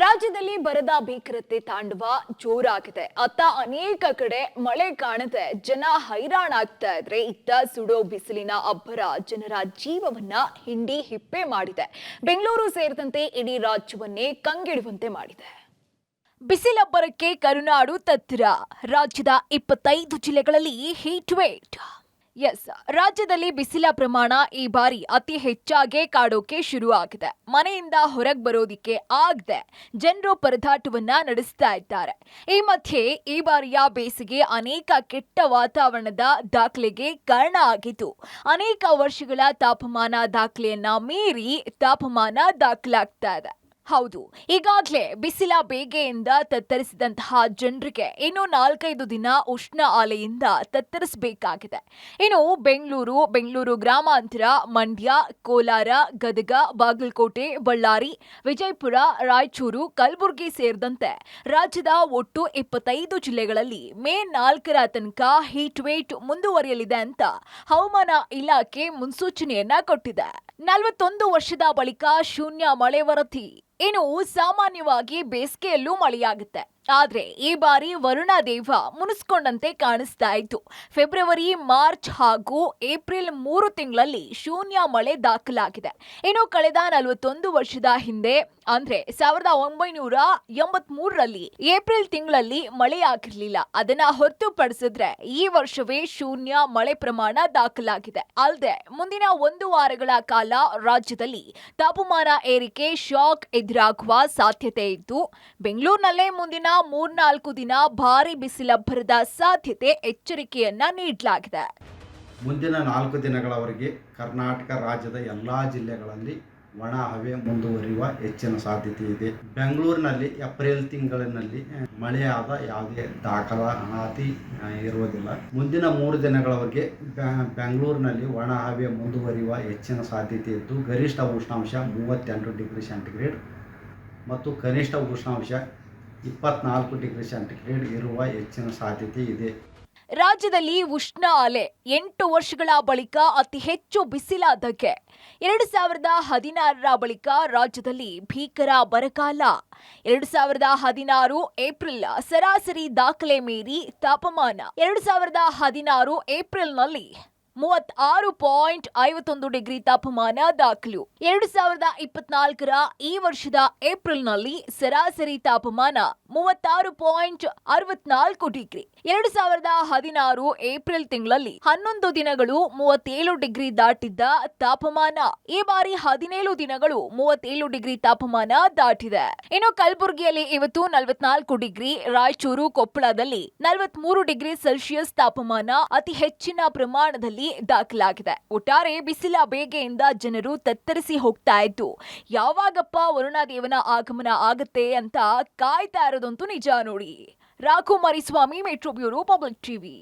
ರಾಜ್ಯದಲ್ಲಿ ಬರದ ಭೀಕರತೆ ತಾಂಡವ ಜೋರಾಗಿದೆ. ಅತ್ತ ಅನೇಕ ಕಡೆ ಮಳೆ ಕಾಣದೆ ಜನ ಹೈರಾಣಾಗ್ತಾ ಇದ್ರೆ, ಇತ್ತ ಸುಡೋ ಬಿಸಿಲಿನ ಅಬ್ಬರ ಜನರ ಜೀವವನ್ನ ಹಿಂಡಿ ಹಿಪ್ಪೆ ಮಾಡಿದೆ. ಬೆಂಗಳೂರು ಸೇರಿದಂತೆ ಇಡೀ ರಾಜ್ಯವನ್ನೇ ಕಂಗೆಡುವಂತೆ ಮಾಡಿದೆ. ಬಿಸಿಲಬ್ಬರಕ್ಕೆ ಕರುನಾಡು ತತ್ತಿರ. ರಾಜ್ಯದ 25 ಜಿಲ್ಲೆಗಳಲ್ಲಿ ಹೀಟ್ ವೇವ್. ರಾಜ್ಯದಲ್ಲಿ ಬಿಸಿಲ ಪ್ರಮಾಣ ಈ ಬಾರಿ ಅತಿ ಹೆಚ್ಚಾಗಿ ಕಾಡೋಕೆ ಶುರುವಾಗಿದೆ. ಮನೆಯಿಂದ ಹೊರಗೆ ಬರೋದಿಕ್ಕೆ ಆಗದೆ ಜನರು ಪರದಾಟವನ್ನ ನಡೆಸ್ತಾ ಇದ್ದಾರೆ. ಈ ಮಧ್ಯೆ ಈ ಬಾರಿಯ ಬೇಸಿಗೆ ಅನೇಕ ಕೆಟ್ಟ ವಾತಾವರಣದ ದಾಖಲೆಗೆ ಕಾರಣ ಆಗಿದ್ದು, ಅನೇಕ ವರ್ಷಗಳ ತಾಪಮಾನ ದಾಖಲೆಯನ್ನ ಮೀರಿ ತಾಪಮಾನ ದಾಖಲಾಗ್ತಾ ಇದೆ. ಹೌದು, ಈಗಾಗಲೇ ಬಿಸಿಲ ಬೇಗೆಯಿಂದ ತತ್ತರಿಸಿದಂತಹ ಜನರಿಗೆ ಇನ್ನು 4-5 ದಿನ ಉಷ್ಣ ಅಲೆಯಿಂದ ತತ್ತರಿಸಬೇಕಾಗಿದೆ. ಇನ್ನು ಬೆಂಗಳೂರು ಗ್ರಾಮಾಂತರ, ಮಂಡ್ಯ, ಕೋಲಾರ, ಗದಗ, ಬಾಗಲಕೋಟೆ, ಬಳ್ಳಾರಿ, ವಿಜಯಪುರ, ರಾಯಚೂರು, ಕಲಬುರಗಿ ಸೇರಿದಂತೆ ರಾಜ್ಯದ ಒಟ್ಟು 25 ಜಿಲ್ಲೆಗಳಲ್ಲಿ ಮೇ 4ರ ತನಕ ಹೀಟ್ ವೇವ್ ಮುಂದುವರಿಯಲಿದೆ ಅಂತ ಹವಾಮಾನ ಇಲಾಖೆ ಮುನ್ಸೂಚನೆಯನ್ನ ಕೊಟ್ಟಿದೆ. 41 ವರ್ಷದ ಬಳಿಕ ಶೂನ್ಯ ಮಳೆ ವರದಿ. ಇನ್ನು ಸಾಮಾನ್ಯವಾಗಿ ಬೇಸಿಗೆಯಲ್ಲೂ ಮಳೆಯಾಗುತ್ತೆ, ಆದ್ರೆ ಈ ಬಾರಿ ವರುಣ ದೇವ ಮುನಿಸ್ಕೊಂಡಂತೆ ಕಾಣಿಸ್ತಾ ಇತ್ತು. ಫೆಬ್ರವರಿ, ಮಾರ್ಚ್ ಹಾಗೂ ಏಪ್ರಿಲ್ 3 ತಿಂಗಳಲ್ಲಿ ಶೂನ್ಯ ಮಳೆ ದಾಖಲಾಗಿದೆ. ಇನ್ನು ಕಳೆದ 41 ವರ್ಷದ ಹಿಂದೆ ಅಂದ್ರೆ 1983ರಲ್ಲಿ ಏಪ್ರಿಲ್ ತಿಂಗಳಲ್ಲಿ ಮಳೆಯಾಗಿರ್ಲಿಲ್ಲ. ಅದನ್ನ ಹೊರತುಪಡಿಸಿದ್ರೆ ಈ ವರ್ಷವೇ ಶೂನ್ಯ ಮಳೆ ಪ್ರಮಾಣ ದಾಖಲಾಗಿದೆ. ಅಲ್ಲದೆ ಮುಂದಿನ 1 ವಾರಗಳ ಕಾಲ ರಾಜ್ಯದಲ್ಲಿ ತಾಪಮಾನ ಏರಿಕೆ ಶಾಕ್ ಎದುರಾಗುವ ಸಾಧ್ಯತೆ ಇದ್ದು, ಬೆಂಗಳೂರಿನಲ್ಲೇ ಮುಂದಿನ 3-4 ದಿನ ಭಾರಿ ಬಿಸಿಲಬ್ಬರದ ಸಾಧ್ಯತೆ ಎಚ್ಚರಿಕೆಯನ್ನ ನೀಡಲಾಗಿದೆ. ಮುಂದಿನ 4 ದಿನಗಳವರೆಗೆ ಕರ್ನಾಟಕ ರಾಜ್ಯದ ಎಲ್ಲಾ ಜಿಲ್ಲೆಗಳಲ್ಲಿ ಒಣ ಹವೆ ಮುಂದುವರಿಯುವ ಹೆಚ್ಚಿನ ಸಾಧ್ಯತೆ ಇದೆ. ಬೆಂಗಳೂರಿನಲ್ಲಿ ಏಪ್ರಿಲ್ ತಿಂಗಳಿನಲ್ಲಿ ಮಳೆಯಾದ ಯಾವುದೇ ದಾಖಲಾತಿ ಇರುವುದಿಲ್ಲ. ಮುಂದಿನ 3 ದಿನಗಳವರೆಗೆ ಬೆಂಗಳೂರಿನಲ್ಲಿ ಒಣ ಹವೆ ಮುಂದುವರಿಯುವ ಹೆಚ್ಚಿನ ಸಾಧ್ಯತೆ ಇದ್ದು, ಗರಿಷ್ಠ ಉಷ್ಣಾಂಶ 38 ಡಿಗ್ರಿ ಸೆಂಟಿಗ್ರೇಡ್ ಮತ್ತು ಕನಿಷ್ಠ ಉಷ್ಣಾಂಶ 24 ಡಿಗ್ರಿ ಸೆಂಟಿಗ್ರೇಡ್ ಇರುವ ಹೆಚ್ಚಿನ ಸಾಧ್ಯತೆ ಇದೆ. ರಾಜ್ಯದಲ್ಲಿ ಉಷ್ಣ ಅಲೆ 8 ವರ್ಷಗಳ ಬಳಿಕ ಅತಿ ಹೆಚ್ಚು ಬಿಸಿಲಾದಕ್ಕೆ. 2016ರ ಬಳಿಕ ರಾಜ್ಯದಲ್ಲಿ ಭೀಕರ ಬರಗಾಲ. 2016 ಏಪ್ರಿಲ್ ಸರಾಸರಿ ದಾಖಲೆ ಮೀರಿ ತಾಪಮಾನ. 2016 ಏಪ್ರಿಲ್ನಲ್ಲಿ 36.51 ಡಿಗ್ರಿ ತಾಪಮಾನ ದಾಖಲು. 2024ರ ಈ ವರ್ಷದ ಏಪ್ರಿಲ್ನಲ್ಲಿ ಸರಾಸರಿ ತಾಪಮಾನ 36.64 ಡಿಗ್ರಿ. 2016 ಏಪ್ರಿಲ್ ತಿಂಗಳಲ್ಲಿ 11 ದಿನಗಳು 37 ಡಿಗ್ರಿ ದಾಟಿದ್ದ ತಾಪಮಾನ ಈ ಬಾರಿ 17 ದಿನಗಳು 37 ಡಿಗ್ರಿ ತಾಪಮಾನ ದಾಟಿದೆ. ಇನ್ನು ಕಲಬುರಗಿಯಲ್ಲಿ ಇವತ್ತು 44 ಡಿಗ್ರಿ, ರಾಯಚೂರು, ಕೊಪ್ಪಳದಲ್ಲಿ 43 ಡಿಗ್ರಿ ಸೆಲ್ಸಿಯಸ್ ತಾಪಮಾನ ಅತಿ ಹೆಚ್ಚಿನ ಪ್ರಮಾಣದಲ್ಲಿ ದಾಖಲಾಗಿದೆ. ಒಟ್ಟಾರೆ ಬಿಸಿಲ ಬೇಗೆಯಿಂದ ಜನರು ತತ್ತರಿಸಿ ಹೋಗ್ತಾ ಇದ್ದು, ಯಾವಾಗಪ್ಪ ವರುಣದೇವನ ಆಗಮನ ಆಗತ್ತೆ ಅಂತ ಕಾಯ್ತಾ ಇರೋದಂತೂ ನಿಜ ನೋಡಿ. Raghu Mariswamy, metro bureau, public TV.